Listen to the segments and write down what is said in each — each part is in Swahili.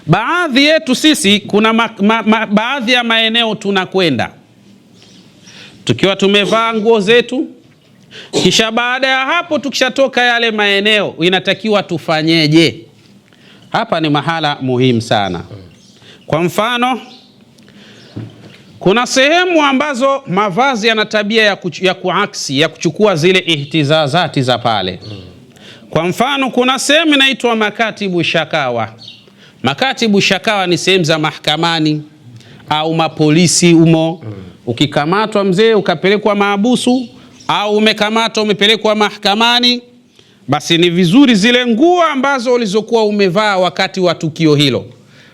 Baadhi yetu sisi kuna baadhi ya maeneo tunakwenda tukiwa tumevaa nguo zetu, kisha baada ya hapo tukishatoka yale maeneo inatakiwa tufanyeje? Hapa ni mahala muhimu sana. Kwa mfano, kuna sehemu ambazo mavazi yana tabia ya kuaksi, ya kuchukua zile ihtizazati za pale. Kwa mfano, kuna sehemu inaitwa makatibu shakawa. Makatibu shakawa ni sehemu za mahakamani au mapolisi umo. Ukikamatwa mzee ukapelekwa maabusu au umekamatwa umepelekwa mahakamani, basi ni vizuri zile nguo ambazo ulizokuwa umevaa wakati wa tukio hilo,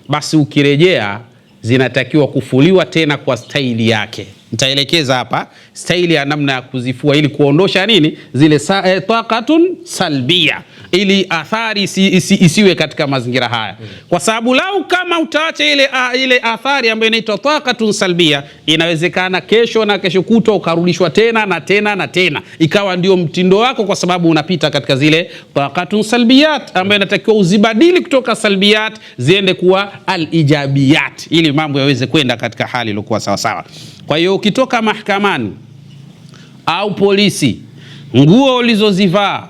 basi ukirejea zinatakiwa kufuliwa tena kwa staili yake. Nitaelekeza hapa staili ya namna ya kuzifua ili kuondosha nini zile taqatun salbia, ili athari isiwe katika mazingira haya. Kwa sababu lau kama utaacha ile athari ambayo inaitwa taqatun salbia, inawezekana kesho na kesho kutwa ukarudishwa tena na tena na tena, ikawa ndio mtindo wako, kwa sababu unapita katika zile taqatun salbiyat ambayo inatakiwa uzibadili kutoka salbiyat ziende kuwa alijabiyat, ili mambo yaweze kwenda katika hali iliyokuwa sawa sawa. Kwa hiyo ukitoka mahakamani au polisi, nguo ulizozivaa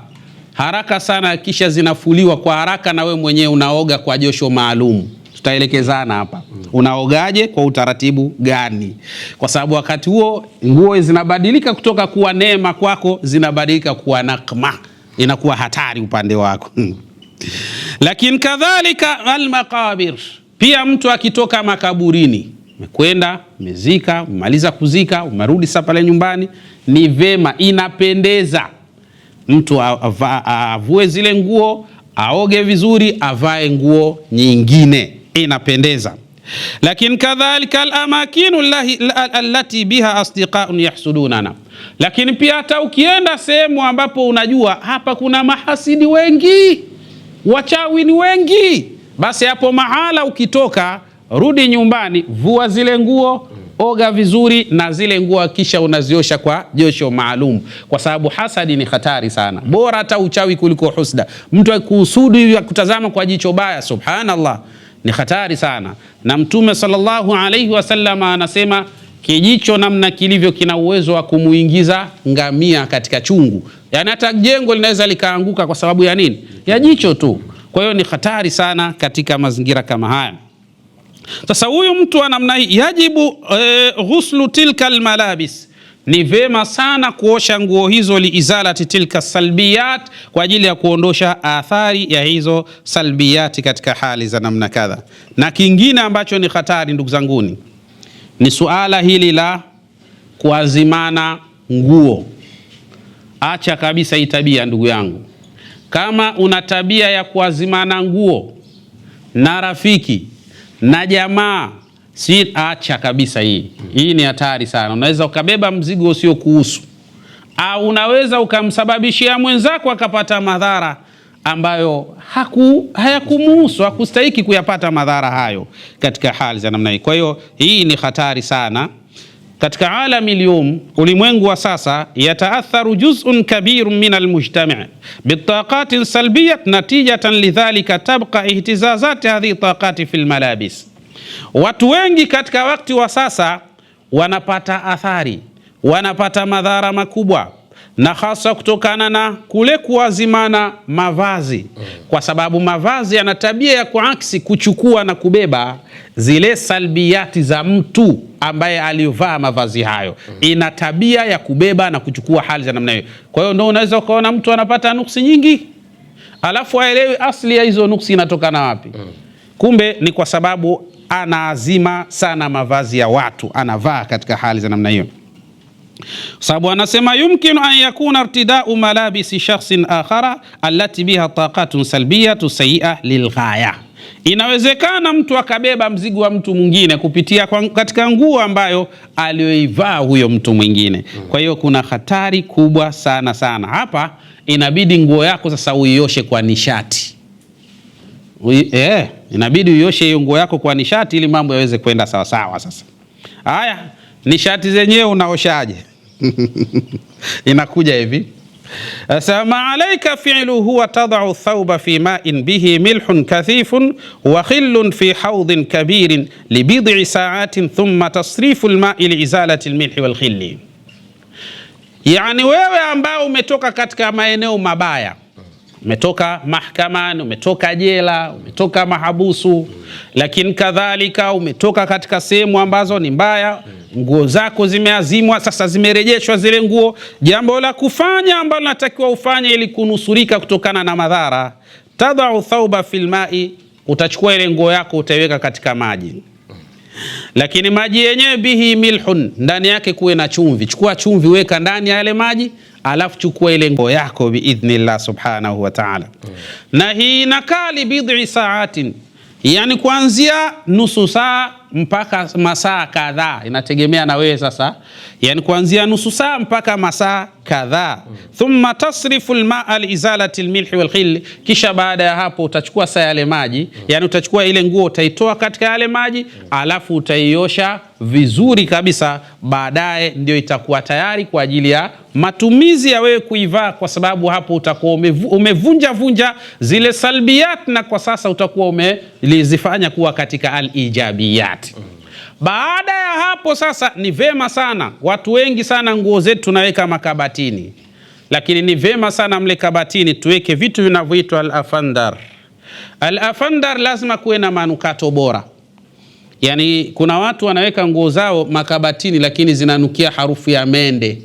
haraka sana kisha zinafuliwa kwa haraka, na we mwenyewe unaoga kwa josho maalum. Tutaelekezana hapa unaogaje, kwa utaratibu gani, kwa sababu wakati huo nguo zinabadilika kutoka kuwa neema kwako, zinabadilika kuwa nakma, inakuwa hatari upande wako. Lakini kadhalika almaqabir, pia mtu akitoka makaburini, umekwenda umezika, umemaliza kuzika, umerudi sasa pale nyumbani, ni vema, inapendeza mtu avue zile nguo, aoge vizuri, avae nguo nyingine, inapendeza. Lakini kadhalika al-amakinu allati biha asdiqaun yahsudunana, lakini pia hata ukienda sehemu ambapo unajua hapa kuna mahasidi wengi, wachawi ni wengi, basi hapo mahala ukitoka, rudi nyumbani, vua zile nguo, oga vizuri, na zile nguo kisha unaziosha kwa josho maalum, kwa sababu hasadi ni hatari sana. Bora hata uchawi kuliko husda. Mtu akuhusudu hivi kutazama kwa jicho baya, subhanallah, ni hatari sana. Na Mtume sallallahu alayhi wasallam anasema kijicho namna kilivyo kina uwezo wa kumuingiza ngamia katika chungu. Yani hata jengo linaweza likaanguka kwa sababu ya nini? Ya jicho tu. Kwa hiyo ni hatari sana katika mazingira kama haya. Sasa huyu mtu wa namna hii yajibu ghuslu tilka almalabis, ni vema sana kuosha nguo hizo, liizalati tilka salbiyat, kwa ajili ya kuondosha athari ya hizo salbiyati katika hali za namna kadha. Na kingine ambacho ni hatari ndugu zanguni, ni suala hili la kuazimana nguo. Acha kabisa hii tabia ndugu yangu. Kama una tabia ya kuazimana nguo na rafiki na jamaa, si acha kabisa hii. Hii ni hatari sana. Unaweza ukabeba mzigo usio kuhusu, au unaweza ukamsababishia mwenzako akapata madhara ambayo hayakumuhusu, hakustahiki kuyapata madhara hayo katika hali za namna hii. Kwa hiyo hii ni hatari sana. Katika alami liyum, ulimwengu wa sasa, yataatharu juz'un kabirun min almujtama' bitaqati salbiyat, natijatan lidhalika tabqa ihtizazati hadhihi taqati fil malabis. Watu wengi katika wakati wa sasa wanapata athari, wanapata madhara makubwa, na hasa kutokana na kule kuazimana mavazi, kwa sababu mavazi yana tabia ya kuaksi, kuchukua na kubeba zile salbiyati za mtu ambaye alivaa mavazi hayo. Ina tabia ya kubeba na kuchukua hali za namna hiyo. Kwa hiyo ndio unaweza ukaona mtu anapata nuksi nyingi, alafu haelewi asili ya hizo nuksi inatokana wapi. Kumbe ni kwa sababu anaazima sana mavazi ya watu, anavaa katika hali za namna hiyo. Sababu anasema yumkinu an yakuna irtidau malabisi shakhsin akhara allati biha taqatun salbiyatu sayyi'a lilghaya. Inawezekana mtu akabeba mzigo wa mtu mwingine kupitia katika nguo ambayo aliyoivaa huyo mtu mwingine. Kwa hiyo kuna hatari kubwa sana sana. Hapa inabidi nguo yako sasa uioshe kwa nishati. Inabidi uioshe hiyo nguo yako kwa nishati ili mambo yaweze kwenda sawa sawa. Sasa haya, nishati zenyewe unaoshaje? Inakuja hivi. ما عليك فعله وتضع الثوب في ماء به ملح كثيف وخل في حوض كبير لبضع ساعات ثم تصريف الماء لإزالة الملح والخل. Yani wewe ambao umetoka katika maeneo mabaya, umetoka mahakamani, umetoka jela, umetoka mahabusu, lakini kadhalika umetoka katika sehemu ambazo ni mbaya, nguo zako zimeazimwa, sasa zimerejeshwa zile nguo. Jambo la kufanya ambalo natakiwa ufanye ili kunusurika kutokana na madhara, tadau thauba fil mai, utachukua ile nguo yako utaiweka katika maji, lakini maji yenyewe bihi milhun, ndani yake kuwe na chumvi. Chukua chumvi weka ndani ya yale maji, alafu chukua ile nguo yako biidhnillah subhanahu wa ta'ala. Na hii nakali bid'i saatin, yani kuanzia nusu saa mpaka masaa kadhaa, inategemea na wewe sasa. Yani kuanzia nusu saa mpaka masaa kadhaa. Thumma tasrifu almaa liizalati almilhi walkhil, kisha baada ya hapo utachukua saa yale maji, yani utachukua ile nguo utaitoa katika yale maji, alafu utaiosha vizuri kabisa. Baadaye ndio itakuwa tayari kwa ajili ya matumizi ya wewe kuivaa, kwa sababu hapo utakuwa umevunja zile salbiyat, na kwa sasa utakuwa umelizifanya kuwa katika al-ijabiyat. Baada ya hapo sasa ni vema sana, watu wengi sana nguo zetu tunaweka makabatini, lakini ni vema sana mle kabatini tuweke vitu vinavyoitwa al-afandar. Al-afandar lazima kuwe na manukato bora. Yani kuna watu wanaweka nguo zao makabatini lakini zinanukia harufu ya mende.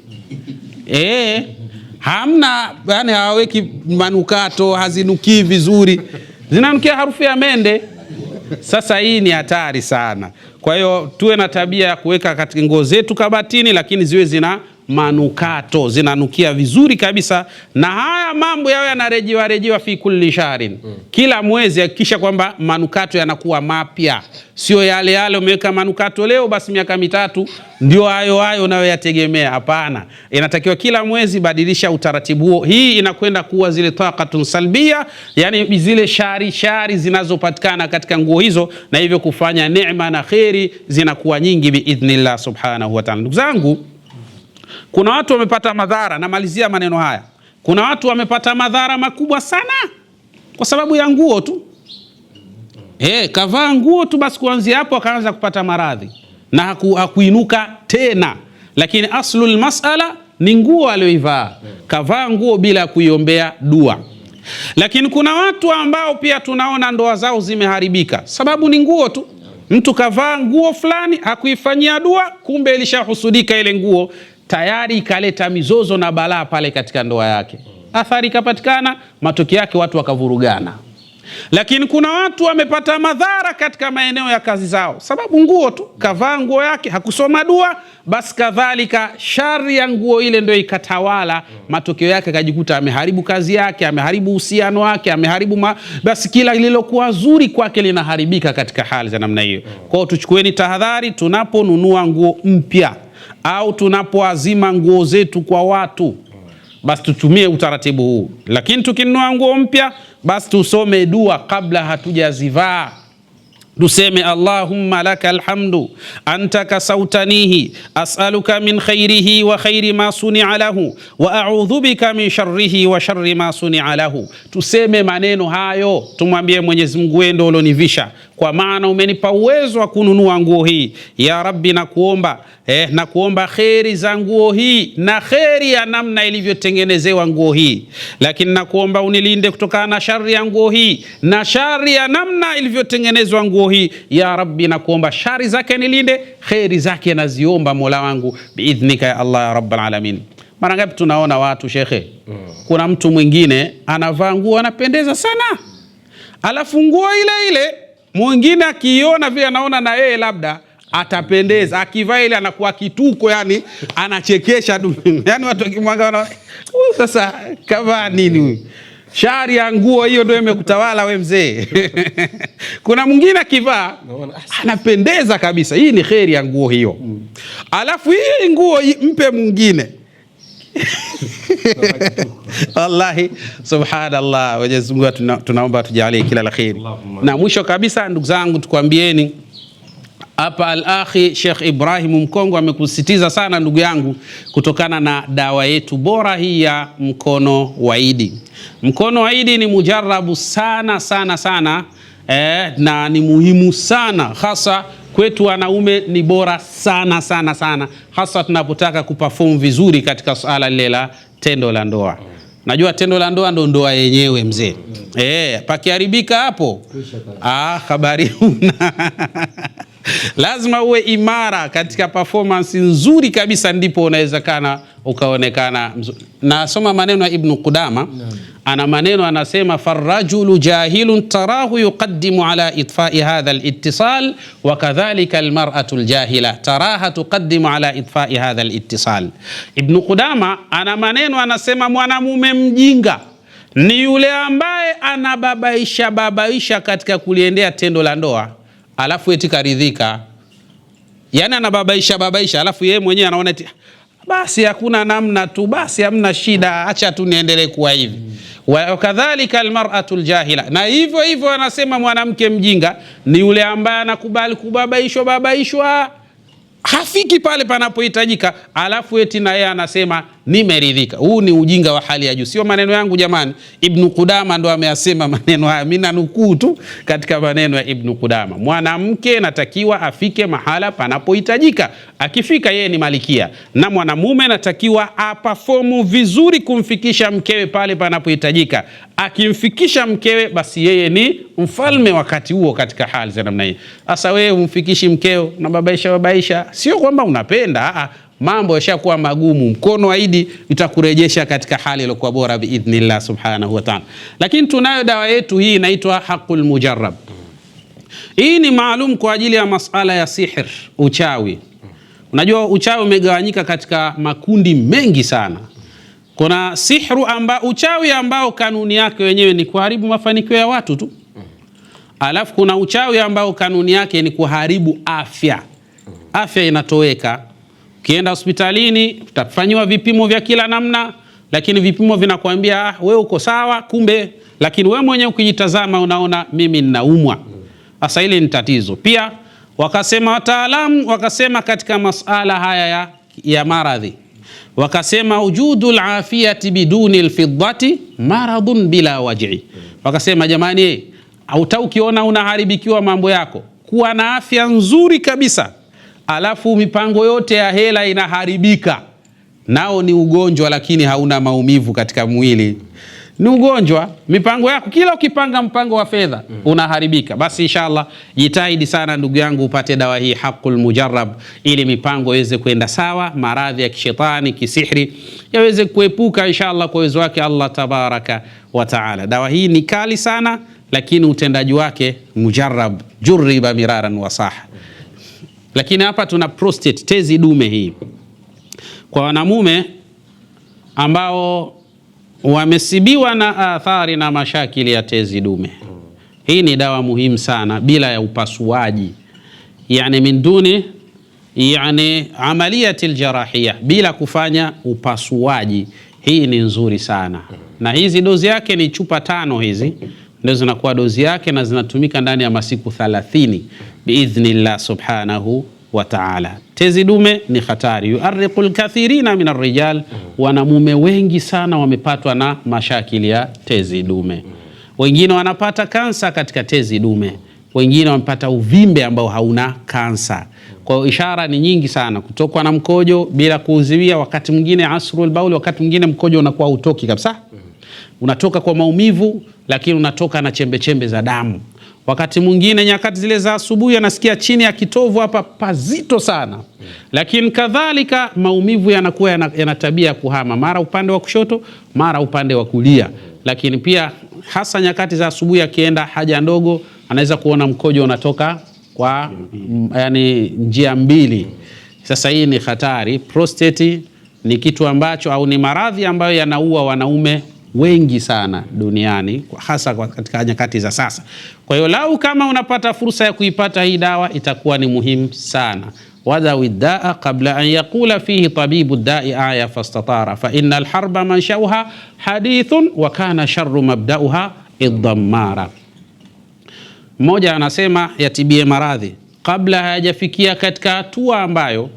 Hamna, yani hawaweki manukato, hazinukii vizuri, zinanukia harufu ya mende. Sasa hii ni hatari sana. Kwa hiyo tuwe na tabia ya kuweka katika nguo zetu kabatini, lakini ziwe zina manukato, zinanukia vizuri kabisa. Na haya mambo yao yanarejewa fi kulli shahrin, kila mwezi hakikisha kwamba manukato yanakuwa mapya, sio yale umeweka manukato leo basi miaka mitatu ndio hayo nayo yategemea. Hapana, inatakiwa kila mwezi badilisha utaratibu huo. Hii inakwenda kuwa zile taqatun salbia, yani zile shari zinazopatikana katika nguo hizo, na hivyo kufanya neema na khairi zinakuwa nyingi biidhnillah subhanahu wa ta'ala. Ndugu zangu, kuna watu wamepata madhara, namalizia maneno haya. Kuna watu wamepata madhara makubwa sana kwa sababu ya nguo tu. Kavaa nguo tu basi kuanzia hapo akaanza kupata maradhi na hakuinuka tena. Lakini aslul mas'ala ni nguo aliyoivaa. Kavaa nguo bila kuiombea dua. Lakini kuna watu ambao pia tunaona ndoa zao zimeharibika, sababu ni nguo tu. Mtu kavaa nguo fulani hakuifanyia dua, kumbe ilishahusudika ile nguo, tayari ikaleta mizozo na balaa pale katika ndoa yake. Athari ikapatikana, matokeo yake watu wakavurugana. Lakini kuna watu wamepata madhara katika maeneo ya kazi zao, sababu nguo tu, kavaa nguo yake hakusoma dua, basi kadhalika shari ya nguo ile ndio ikatawala. Matokeo yake akajikuta ameharibu kazi yake, ameharibu uhusiano wake, ameharibu basi kila lililokuwa zuri kwake linaharibika katika hali za namna hiyo. Kwa hiyo tuchukueni tahadhari tunaponunua nguo mpya au tunapoazima nguo zetu kwa watu, basi tutumie utaratibu huu. Lakini tukinunua nguo mpya, basi tusome dua kabla hatujazivaa. Tuseme Allahumma laka alhamdu anta kasautanihi as'aluka min khairihi wa khairi ma suni'a lahu wa a'udhu bika min sharrihi wa sharri ma suni'a lahu. Tuseme maneno hayo, tumwambie Mwenyezi Mungu, wewe ndio ulionivisha, kwa maana umenipa uwezo wa kununua nguo hii. Ya Rabbi, nakuomba kheri za nguo hii na kheri ya namna ilivyotengenezewa nguo hii, lakini nakuomba unilinde kutokana na shari ya nguo hii na shari ya namna ilivyotengenezwa nguo hii. Ya Rabbi, nakuomba shari zake nilinde, kheri zake naziomba Mola wangu biidhnika ya Allah ya Rabbal alamin. Mara ngapi tunaona watu shekhe, kuna mtu mwingine anavaa nguo anapendeza sana, alafu nguo ile mwingine akiiona vile anaona na yeye labda atapendeza, akivaa ile anakuwa kituko, yani anachekesha dunia. Yani watu wakimwangalia sasa kavaa nini huyu? Shari ya nguo hiyo ndio imekutawala we mzee. Kuna mwingine akivaa anapendeza kabisa, hii ni kheri ya nguo hiyo. Alafu hii nguo mpe mwingine. Wallahi subhanallah. Mwenyezi Mungu tunaomba tujalie kila la kheri. Na mwisho kabisa ndugu zangu, tukwambieni Hapa al-akhi Sheikh Ibrahim Mkongo amekusisitiza sana ndugu yangu, kutokana na dawa yetu bora hii ya mkono wa Idi. Mkono wa Idi ni mujarabu sana sana sana, na ni muhimu sana, hasa kwetu wanaume ni bora sana sana sana, hasa tunapotaka kuperform vizuri katika swala lile la tendo la ndoa. Najua tendo la ndoa ndo ndoa yenyewe mzee. Pakiharibika hapo, habari una lazima uwe imara katika performance nzuri kabisa, ndipo unawezekana ukaonekana mzuri. Nasoma maneno ya Ibn Qudama, ana maneno anasema, farrajulu jahilun tarahu yuqaddimu ala itfa'i hadha al-ittisal wa kadhalika al-mar'atu al-jahila taraha tuqaddimu ala itfa'i hadha al-ittisal. Ibn Qudama ana maneno anasema, mwanamume mjinga ni yule ambaye anababaisha katika kuliendea tendo la ndoa, alafu eti karidhika. Yani anababaisha alafu yeye mwenyewe anaona eti basi hakuna namna tu, basi hamna shida, acha tu niendelee kuwa hivi. Wa kadhalika almar'atu aljahila, na hivyo hivyo anasema mwanamke mjinga ni yule ambaye anakubali kubabaishwa, hafiki pale panapohitajika, alafu eti na yeye anasema nimeridhika. Huu ni ujinga wa hali ya juu. Sio maneno yangu jamani, Ibn Qudama ndo ameyasema maneno haya, mimi nanukuu tu katika maneno ya Ibn Qudama. Mwanamke natakiwa afike mahala panapohitajika, akifika yeye ni malikia, na mwanamume natakiwa aperform vizuri kumfikisha mkewe pale panapohitajika. Akimfikisha mkewe, basi yeye ni mfalme wakati huo katika hali za namna hii. Sasa wewe umfikishi mkeo na babaisha, sio kwamba unapenda, mambo yashakuwa magumu. Mkono wa Idi itakurejesha katika hali iliyokuwa bora biidhnillah subhanahu wa ta'ala. Lakini tunayo dawa yetu hii inaitwa Haqqul Mujarrab. Hii ni maalum kwa ajili ya masala ya sihr, uchawi. Unajua uchawi umegawanyika katika makundi mengi sana. Kuna sihru uchawi ambao kanuni yake wenyewe ni kuharibu mafanikio ya watu tu. Alafu kuna uchawi ambao kanuni yake ni kuharibu afya. Afya inatoweka. Ukienda hospitalini utafanywa vipimo vya kila namna, lakini vipimo vinakuambia wewe uko sawa, kumbe lakini wewe mwenyewe ukijitazama unaona mimi ninaumwa. Sasa ile ni tatizo. Pia wakasema wataalamu, wakasema katika masala haya ya maradhi, wakasema wujudul afiyati biduni alfiddati maradun bila waj'i. Wakasema jamani, ukiona unaharibikiwa mambo yako, kuwa na afya nzuri kabisa alafu mipango yote ya hela inaharibika, nao ni ugonjwa, lakini hauna maumivu katika mwili. Ni ugonjwa, mipango yako kila ukipanga mpango wa fedha unaharibika. Basi inshallah jitahidi sana ndugu yangu upate dawa hii Haqqul Mujarrab, ili mipango iweze kwenda sawa, maradhi ya kishetani kisihri yaweze kuepuka inshallah kwa uwezo wake Allah tabaraka wa taala. Dawa hii ni kali sana, lakini utendaji wake mujarrab, jurriba miraran wa sah. Lakini hapa tuna prostate, tezi dume. Hii kwa wanamume ambao wamesibiwa na athari na mashakili ya tezi dume. Hii ni dawa muhimu sana, bila ya upasuaji, yani min duni amaliyati aljarahiyya, bila kufanya upasuaji. Hii ni nzuri sana, na hizi dozi yake ni chupa 5. Hizi ndio zinakuwa dozi yake, na zinatumika ndani ya masiku 30 biidhnillah subhanahu wa ta'ala. Tezi dume ni hatari, yuarriqul kathirina min arrijal. Wanamume wengi sana wamepatwa na mashakili ya tezi dume. Wengine wanapata kansa katika tezi dume, wengine wamepata uvimbe ambao hauna kansa. Kwa hiyo ishara ni nyingi sana, kutokwa na mkojo bila kuuziwia, wakati mwingine asrul bauli, wakati mwingine mkojo unakuwa utoki kabisa, unatoka kwa maumivu, lakini unatoka na chembe chembe za damu. Wakati mwingine nyakati zile za asubuhi anasikia chini ya kitovu hapa pazito sana, lakini kadhalika maumivu yanakuwa yana tabia kuhama, mara upande wa kushoto, mara upande wa kulia. Lakini pia hasa nyakati za asubuhi akienda haja ndogo, anaweza kuona mkojo unatoka kwa njia mbili. Sasa hii ni hatari. Prostate ni kitu ambacho, au ni maradhi ambayo yanaua wanaume wengi sana duniani, hasa katika nyakati za sasa. Kwa hiyo lau kama unapata fursa ya kuipata hii dawa, itakuwa ni muhimu sana. Wadawi daa qabla an yaqula fihi tabibu dai aya fastatara fa innal harba manshauha hadithun wa kana sharru mabdauha idhammara. Mmoja anasema yatibie maradhi kabla hayajafikia katika hatua ambayo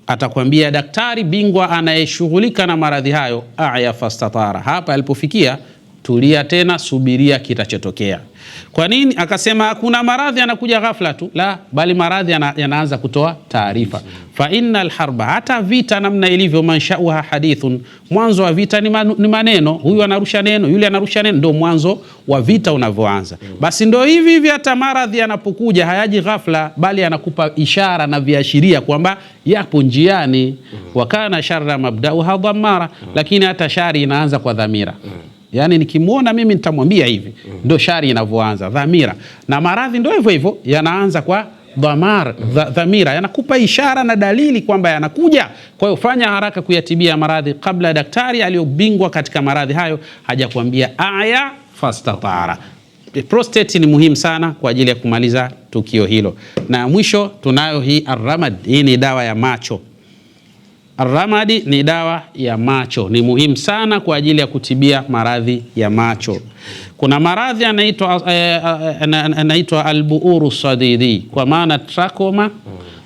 atakwambia daktari bingwa anayeshughulika na maradhi hayo, a'ya fastatara. Hapa alipofikia, tulia tena, subiria kitachotokea. Kwa nini akasema hakuna maradhi yanakuja ghafla tu? La, bali maradhi yanaanza kutoa taarifa. Fa innal harba, hata vita namna ilivyo, manshauha hadithun, mwanzo wa vita ni maneno. Huyu anarusha neno, yule anarusha neno, ndio mwanzo wa vita unavyoanza. Basi ndio hivi hivi, hata maradhi yanapokuja hayaji ghafla, bali yanakupa ishara na viashiria kwamba yapo njiani. Wakana sharra mabdauha dhammara, lakini hata shari inaanza kwa dhamira. Yani nikimuona mimi nitamwambia hivi, ndio shari inavyoanza, dhamira. Na maradhi ndio hivyo hivyo, yanaanza kwa dhamira, yanakupa ishara na dalili kwamba yanakuja. Kwa hiyo fanya haraka kuyatibia maradhi kabla daktari aliyobingwa katika maradhi hayo hajakwambia a'ya fastatara. Prostate ni muhimu sana kwa ajili ya kumaliza tukio hilo. Na mwisho tunayo hii arramad. Hii ni dawa ya macho. Arramadi ni dawa ya macho, ni muhimu sana kwa ajili ya kutibia maradhi ya macho. Kuna maradhi anaitwa albuuru sadidi, kwa maana trachoma,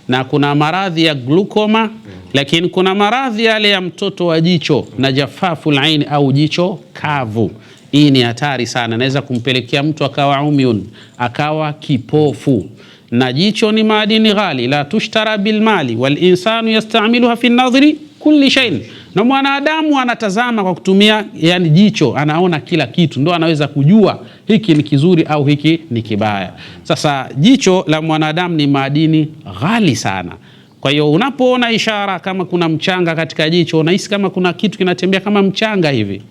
na kuna maradhi ya glaucoma, lakini kuna maradhi yale ya mtoto wa jicho na jafaful aini au jicho kavu. Hii ni hatari sana, naweza kumpelekea mtu akawa umyun, akawa kipofu. Na jicho ni madini ghali, la tushtara bil mali wal insanu yastamiluha fi nadhri kulli shay'in. Na mwanadamu anatazama kwa kutumia yani jicho, anaona kila kitu, ndio anaweza kujua hiki ni kizuri au hiki ni kibaya. Sasa jicho la mwanadamu ni madini ghali sana. Kwa hiyo unapoona ishara kama kuna mchanga katika jicho, unahisi kama kuna kitu kinatembea kama mchanga hivi,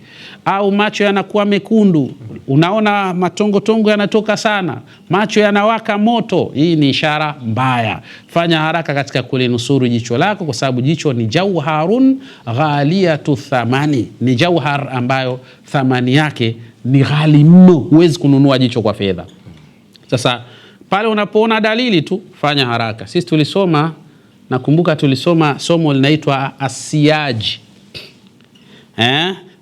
au macho yanakuwa mekundu, unaona matongo yanatoka sana, macho yanawaka moto, hii ni ishara mbaya. Fanya haraka katika kulinusuru jicho lako, kwa sababu jicho ni jauharun ghaliyatu thamani, ni jauhar ambayo thamani yake ni ghali mno, huwezi kununua jicho kwa fedha. Sasa pale unapoona dalili tu, fanya haraka. Sisi tulisoma, nakumbuka tulisoma somo linaitwa asiyaji.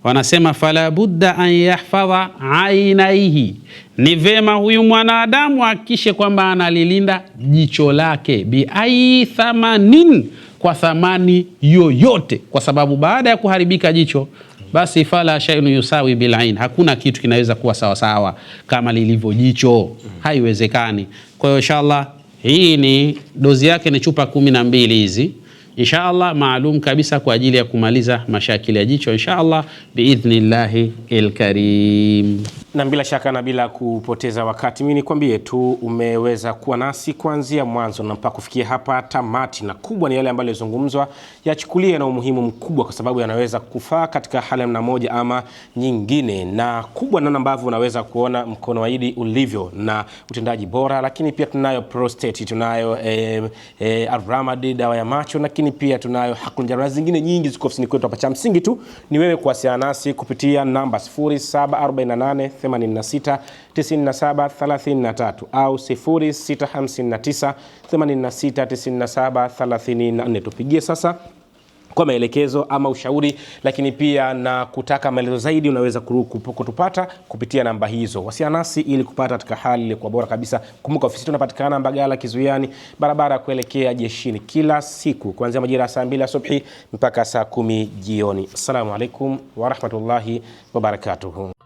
Wanasema fala budda an yahfadha ainaihi, ni vema huyu mwanadamu hakikishe kwamba analilinda jicho lake, bi ai thamanin, kwa thamani yoyote, kwa sababu baada ya kuharibika jicho, basi fala shay'un yusawi bil ain, hakuna kitu kinaweza kuwa sawa sawa kama lilivyo jicho, haiwezekani. Kwa hiyo inshallah, hii ni dozi yake ni chupa 12 hizi. Inshallah maalum kabisa kwa ajili ya kumaliza mashakili ya jicho inshallah biidhnillahi alkarim. Na bila shaka na bila kupoteza wakati, mimi nikwambie tu umeweza kuwa nasi kuanzia mwanzo na mpaka kufikia hapa tamati, na kubwa ni yale ambayo yalizungumzwa yachukulie na umuhimu mkubwa, kwa sababu yanaweza kufaa katika hali ya namna ama nyingine, na kubwa namna ambavyo unaweza kuona mkono wa Idi ulivyo na utendaji bora. Lakini pia tunayo prostate, tunayo arramadi, dawa ya macho, lakini pia tunayo hakul jarra, zingine nyingi ziko ofisini kwetu hapa. Cha msingi tu ni wewe kuwasiliana nasi kupitia namba 0748 86 97 33 au 0659 86 97 34. Tupigie sasa kwa maelekezo ama ushauri, lakini pia na kutaka maelezo zaidi unaweza kutupata kupitia namba hizo. Wasiliana nasi ili kupata katika hali ile kwa bora kabisa. Kumbuka ofisi tunapatikana Mbagala Kizuiani, barabara kuelekea jeshini, kila siku kuanzia majira ya saa 2 asubuhi mpaka saa 10 jioni. Assalamu alaikum wa rahmatullahi wa barakatuh.